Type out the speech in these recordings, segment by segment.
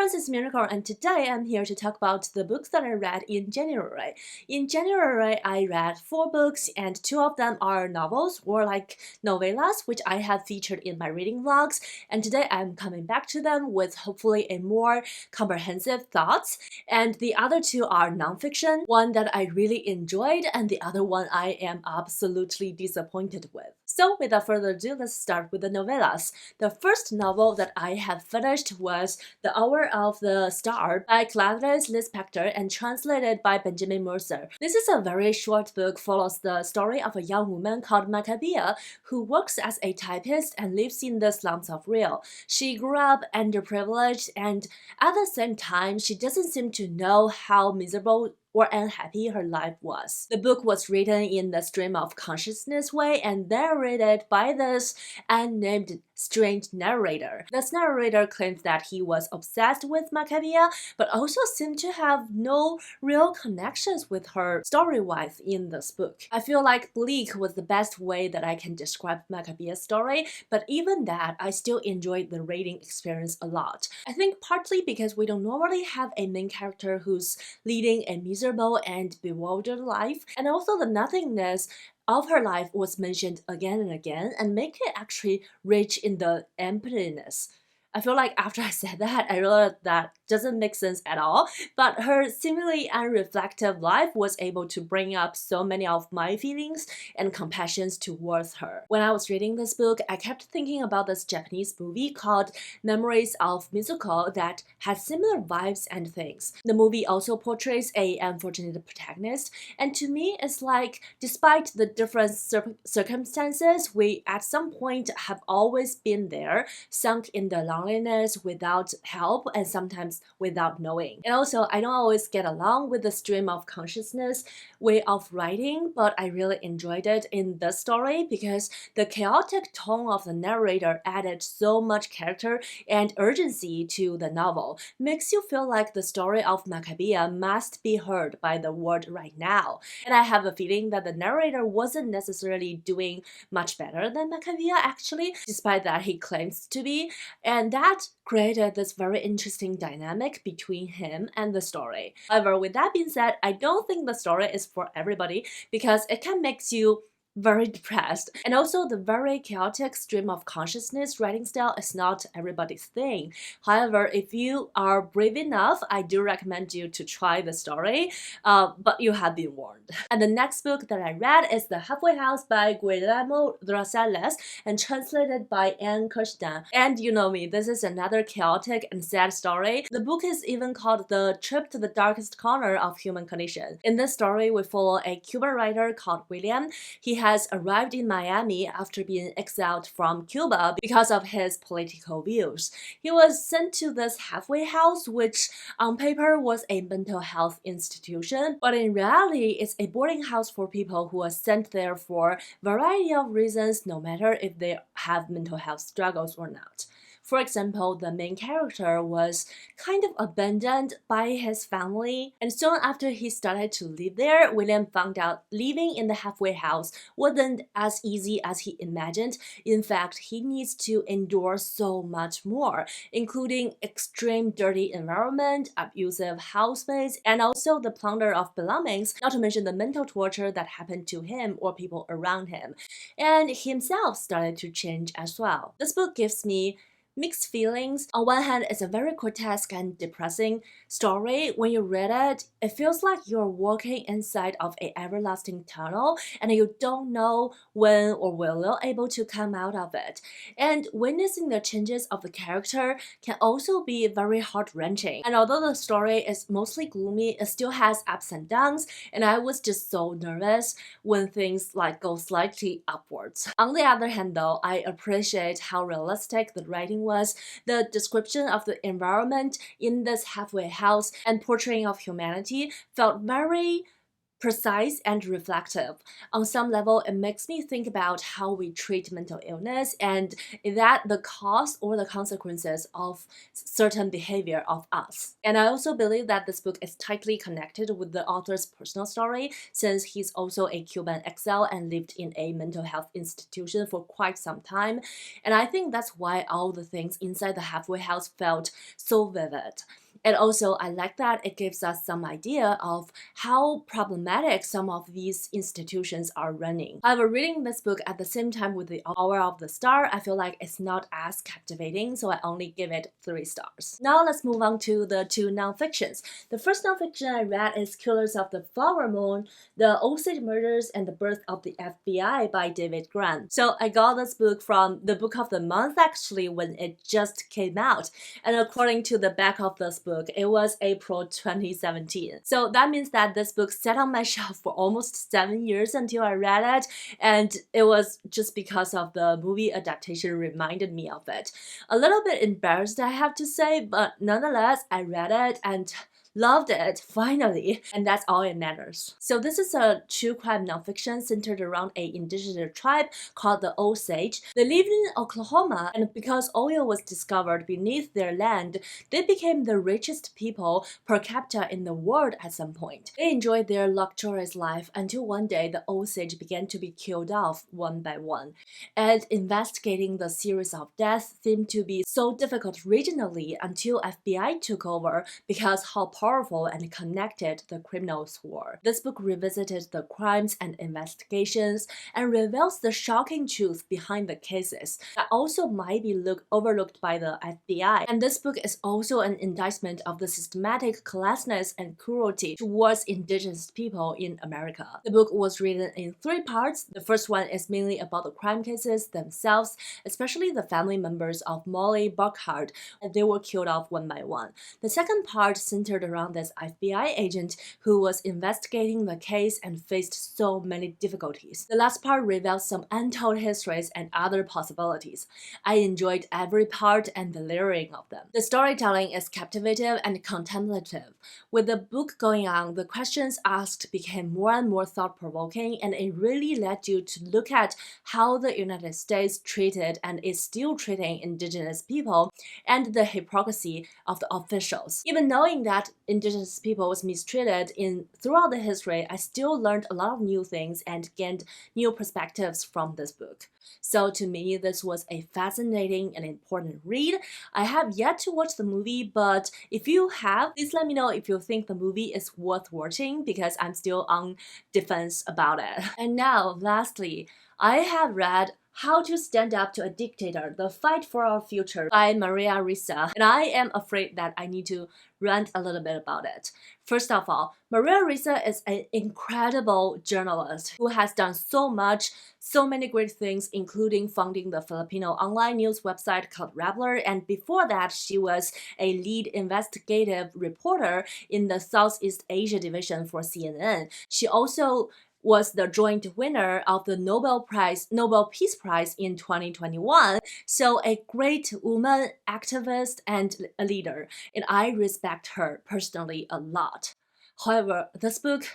friends, it's Miracle, and today I'm here to talk about the books that I read in January. In January, I read 4 books, and 2 of them are novels, or like novellas, which I have featured in my reading vlogs, and today I'm coming back to them with hopefully a more comprehensive thoughts. And the other 2 are nonfiction, one that I really enjoyed, and the other one I am absolutely disappointed with. So without further ado, let's start with the novellas. The first novel that I have finished was The Hour of the Star by Clarice Lispector and translated by Benjamin Moser. This is a very short book, follows the story of a young woman called Maccabea who works as a typist and lives in the slums of Rio. She grew up underprivileged, and at the same time, she doesn't seem to know how miserable or unhappy her life was. The book was written in the stream of consciousness way and narrated by this unnamed strange narrator. This narrator claims that he was obsessed with Maccabea, but also seemed to have no real connections with her story-wise in this book. I feel like bleak was the best way that I can describe Maccabea's story, but even that, I still enjoyed the reading experience a lot. I think partly because we don't normally have a main character who's leading a miserable and bewildered life, and also the nothingness of her life was mentioned again and again and make it actually rich in the emptiness. I feel like after I said that, I realized that doesn't make sense at all, but her seemingly unreflective life was able to bring up so many of my feelings and compassions towards her. When I was reading this book, I kept thinking about this Japanese movie called Memories of Matsuko that had similar vibes and things. The movie also portrays a unfortunate protagonist, and to me it's like, despite the different circumstances, we at some point have always been there, sunk in the loneliness without help and sometimes without knowing. And also, I don't always get along with the stream of consciousness way of writing, but I really enjoyed it in this story because the chaotic tone of the narrator added so much character and urgency to the novel. Makes you feel like the story of Maccabea must be heard by the world right now. And I have a feeling that the narrator wasn't necessarily doing much better than Maccabea actually, despite that he claims to be. And that created this very interesting dynamic between him and the story. However, with that being said, I don't think the story is for everybody because it can make you very depressed. And also the very chaotic stream of consciousness writing style is not everybody's thing. However, if you are brave enough, I do recommend you to try the story, but you have been warned. And the next book that I read is The Halfway House by Guillermo Rosales and translated by Anna Kushner. And you know me, this is another chaotic and sad story. The book is even called The Trip to the Darkest Corner of Human Condition. In this story, we follow a Cuban writer called William. He has arrived in Miami after being exiled from Cuba because of his political views. He was sent to this halfway house, which on paper was a mental health institution, but in reality it's a boarding house for people who are sent there for a variety of reasons, no matter if they have mental health struggles or not. For example, the main character was kind of abandoned by his family, and soon after he started to live there, William found out living in the halfway house wasn't as easy as he imagined. In fact, he needs to endure so much more, including extreme dirty environment, abusive housemates, and also the plunder of belongings, not to mention the mental torture that happened to him or people around him. And himself started to change as well. This book gives me mixed feelings. On one hand, it's a very grotesque and depressing story. When you read it, it feels like you're walking inside of an everlasting tunnel and you don't know when or will you're able to come out of it. And witnessing the changes of the character can also be very heart-wrenching. And although the story is mostly gloomy, it still has ups and downs, and I was just so nervous when things like go slightly upwards. On the other hand though, I appreciate how realistic the writing was. The description of the environment in this halfway house and portraying of humanity felt very precise and reflective. On some level, it makes me think about how we treat mental illness and that the cause or the consequences of certain behavior of us. And I also believe that this book is tightly connected with the author's personal story, since he's also a Cuban exile and lived in a mental health institution for quite some time. And I think that's why all the things inside the halfway house felt so vivid. And also, I like that it gives us some idea of how problematic some of these institutions are running. However, reading this book at the same time with The Hour of the Star, I feel like it's not as captivating, so I only give it 3 stars. Now let's move on to the 2 nonfictions. The first nonfiction I read is Killers of the Flower Moon, The Osage Murders and the Birth of the FBI by David Grann. So I got this book from the book of the month actually when it just came out, and according to the back of this book, it was April 2017. So that means that this book sat on my shelf for almost 7 years until I read it, and it was just because of the movie adaptation reminded me of it. A little bit embarrassed, I have to say, but nonetheless, I read it and loved it, finally, and that's all it matters. So this is a true crime nonfiction centered around an indigenous tribe called the Osage. They lived in Oklahoma, and because oil was discovered beneath their land, they became the richest people per capita in the world at some point. They enjoyed their luxurious life until one day the Osage began to be killed off one by one. And investigating the series of deaths seemed to be so difficult regionally until FBI took over because how powerful and connected the criminals were. This book revisited the crimes and investigations and reveals the shocking truth behind the cases that also might be overlooked by the FBI. And this book is also an indictment of the systematic classness and cruelty towards indigenous people in America. The book was written in 3 parts. The first one is mainly about the crime cases themselves, especially the family members of Molly Burkhart, and they were killed off one by one. The second part centered around this FBI agent who was investigating the case and faced so many difficulties. The last part reveals some untold histories and other possibilities. I enjoyed every part and the layering of them. The storytelling is captivating and contemplative. With the book going on, the questions asked became more and more thought-provoking, and it really led you to look at how the United States treated and is still treating indigenous people and the hypocrisy of the officials. Even knowing that indigenous people was mistreated throughout the history, I still learned a lot of new things and gained new perspectives from this book. So to me, this was a fascinating and important read. I have yet to watch the movie, but if you have, please let me know if you think the movie is worth watching, because I'm still on defense about it. And now, lastly, I have read How to Stand Up to a Dictator, The Fight for Our Future by Maria Ressa, and I am afraid that I need to rant a little bit about it. First of all, Maria Ressa is an incredible journalist who has done so many great things, including founding the Filipino online news website called Rappler, and before that, she was a lead investigative reporter in the Southeast Asia division for CNN. She also was the joint winner of the Nobel Peace Prize in 2021. So a great woman activist and a leader, and I respect her personally a lot. However, this book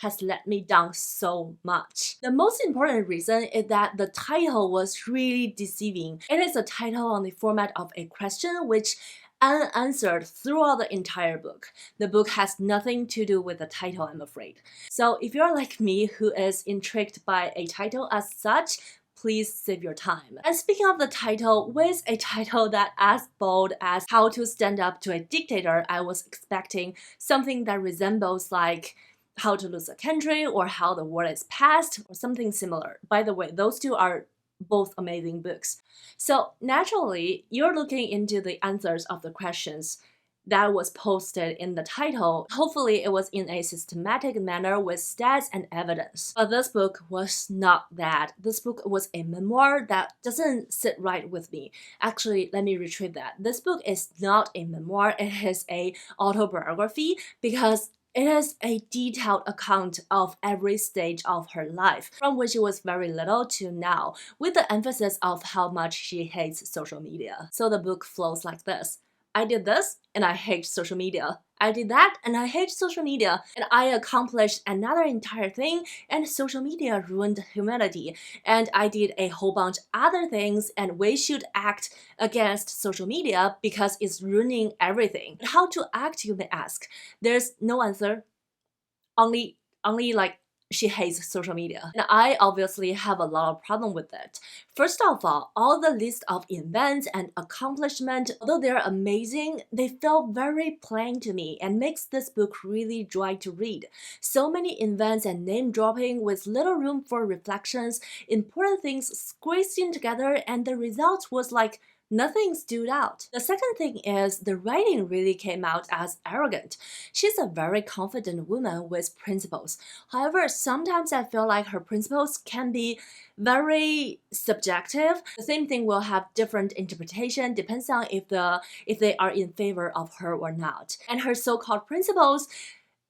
has let me down so much. The most important reason is that the title was really deceiving. It is a title on the format of a question which unanswered throughout the entire book. The book has nothing to do with the title, I'm afraid. So if you're like me who is intrigued by a title as such, please save your time. And speaking of the title, with a title that as bold as How to Stand Up to a Dictator, I was expecting something that resembles like How to Lose a Country or How the World is Passed or something similar. By the way, those two are both amazing books. So naturally, you're looking into the answers of the questions that was posted in the title. Hopefully, it was in a systematic manner with stats and evidence. But this book was not that. This book was a memoir that doesn't sit right with me. Actually, let me retrieve that. This book is not a memoir, it is a autobiography because it is a detailed account of every stage of her life, from when she was very little to now, with the emphasis of how much she hates social media. So the book flows like this. I did this and I hate social media. I did that and I hate social media. And I accomplished another entire thing and social media ruined humanity. And I did a whole bunch other things and we should act against social media because it's ruining everything. How to act, you may ask. There's no answer. Only like she hates social media. And I obviously have a lot of problem with it. First of all the list of events and accomplishments, although they're amazing, they feel very plain to me and makes this book really dry to read. So many events and name dropping with little room for reflections, important things squeezed in together, and the result was like nothing stood out. The second thing is the writing really came out as arrogant. She's a very confident woman with principles. However, sometimes I feel like her principles can be very subjective. The same thing will have different interpretation, depends on if they are in favor of her or not. And her so-called principles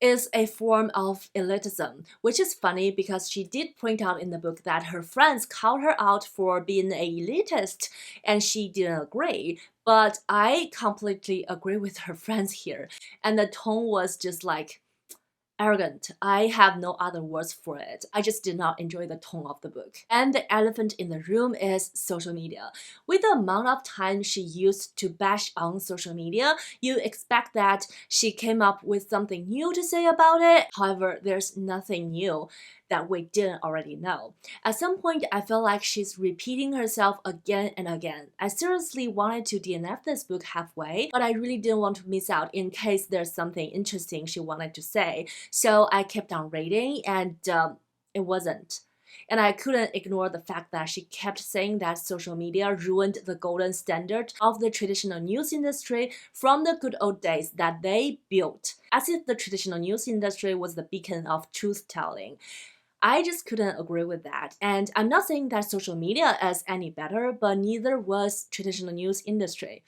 is a form of elitism, which is funny because she did point out in the book that her friends called her out for being an elitist and she didn't agree. But I completely agree with her friends here. And the tone was just like arrogant. I have no other words for it. I just did not enjoy the tone of the book. And the elephant in the room is social media. With the amount of time she used to bash on social media, you expect that she came up with something new to say about it. However, there's nothing new that we didn't already know. At some point, I feel like she's repeating herself again and again. I seriously wanted to DNF this book halfway, but I really didn't want to miss out in case there's something interesting she wanted to say. So I kept on reading and it wasn't. And I couldn't ignore the fact that she kept saying that social media ruined the golden standard of the traditional news industry from the good old days that they built, as if the traditional news industry was the beacon of truth-telling. I just couldn't agree with that. And I'm not saying that social media is any better, but neither was traditional news industry.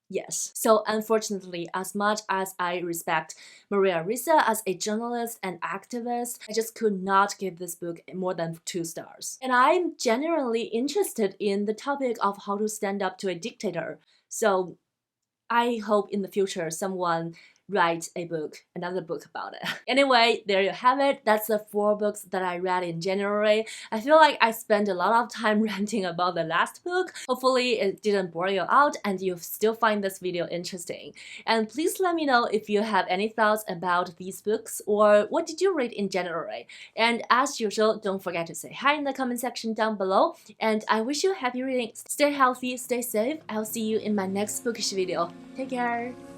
Yes. So unfortunately, as much as I respect Maria Ressa as a journalist and activist, I just could not give this book more than 2 stars. And I'm genuinely interested in the topic of how to stand up to a dictator. So I hope in the future someone writes another book about it. Anyway, there you have it. That's the 4 books that I read in January. I feel like I spent a lot of time ranting about the last book. Hopefully it didn't bore you out and you still find this video interesting. And please let me know if you have any thoughts about these books or what did you read in January. And as usual, don't forget to say hi in the comment section down below. And I wish you happy reading. Stay healthy, stay safe. I'll see you in my next bookish video. Take care!